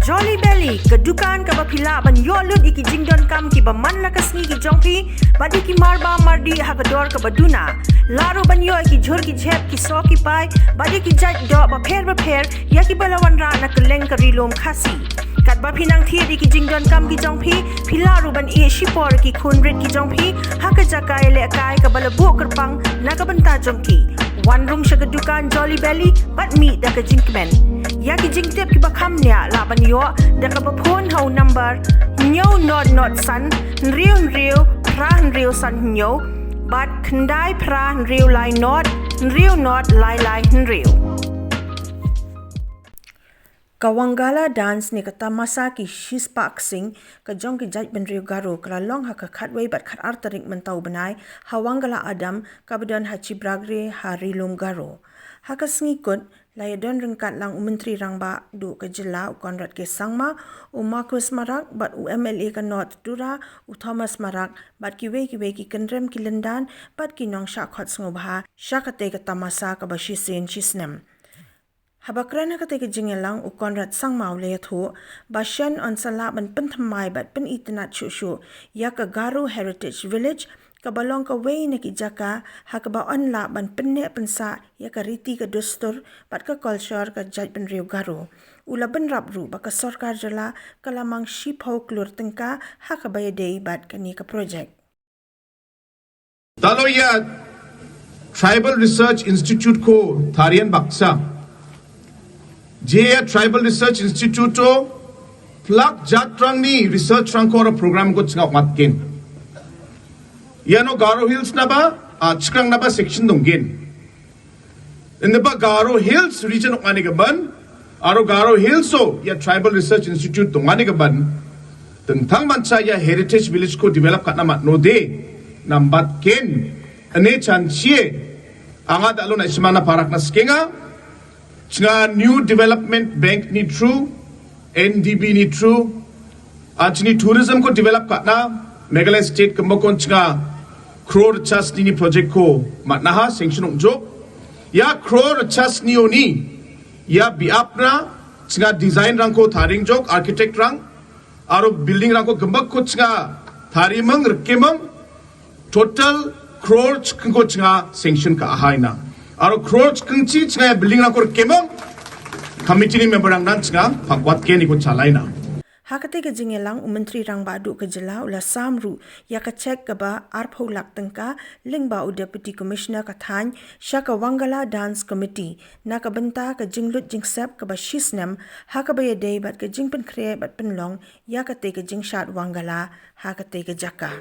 Jolly Belly kedukan ka bapila ban yolut iki jingdon kam ki baman la kasni ki jongpi badi ki marba mardi hakador ka baduna laru ban yo iki jhur ki jhep ki so ki pai badi ki jaj do ba pher ya ki balawan ra na keleng ka rilom khasi kat ba pinang thi di ki jingdon kam ki jongpi pilaru ban e shipor ki khunrit ki jongpi hakajakai le kai ka balabu kerpang na ka banta jongki one room shagadukan Jolly Belly but me da ka jinkmen ya ki jingtep ki bakam nya la ban yo da ka phone hau number nyo not san riu pra san nyo but khandai pra riu lai not lai riu Kawangala dance ni kata masa ki Shispak Singh ka jong ki jaj ben riu garo kala long ha ka khatwei bat khat artarik mentau benai hawangala adam ka bedan hachi bragre hari lum garo ha ka sngi kot layadon rengkat lang menteri rangba du ke jila konrad ke sangma Marcus Marak bat MLA ka North Dura Thomas Marak bat ki wei ki kendrem ki lendan bat ki nong sha khot sngoba sha ka te ka tamasa ka bashi sen chisnem Habakrana ka teke jingelang u konrad sang maule thu bashan on sala ban penthamai bat pen itna chu ya ka Garo Heritage Village ka balong ka way na ki jaka ha ka ba on la ban penne pensa ya ka riti ka dustur bat ka culture ka jaj ban riu Garo ula ban rabru ba ka sarkar jala kalamang ship ho klur tengka ha ka bayadei bat ka ni ka project Taloya Tribal Research Institute ko Tharian Baksa JA Tribal Research Institute to plak jatrang ni research rang ko program ko chingak matkin yano Garo Hills na ba chkrang na ba section donggen in the Garo Hills region of Manigaban aro Garo Hills so ya Tribal Research Institute to Manigaban tentang mancha ya heritage village ko develop kat nama no de nambat ken ane chanchie angad alo na ismana parak na skenga Chinga new development bank ni true, NDB ni true, chini tourism ko develop katna, Meghalaya state kembakon chinga crore chas ni project ko matnaha sanction jo, ya crore chas ni oni, ya biapna chinga design rang ko tharing jok architect rang, aro building rang ko kembak ko chinga tharimang rekemang total crore ko chinga sanction ka ahaina. Aro crores kengci cengah building rakor kemang committee ni member ang dan cengah pakwat ke ni ko chalai na hakate ke jingelang menteri rang badu ke jela ula samru ya ka check ka ba arpho lak tengka lingba u deputy commissioner ka than shaka wangala dance committee na ka banta ka jinglut jingsep ka ba shisnem ha ka ba ye dei bat ka jingpen kre bat pen long ya ka te ka jingshat wangala hakate ke jaka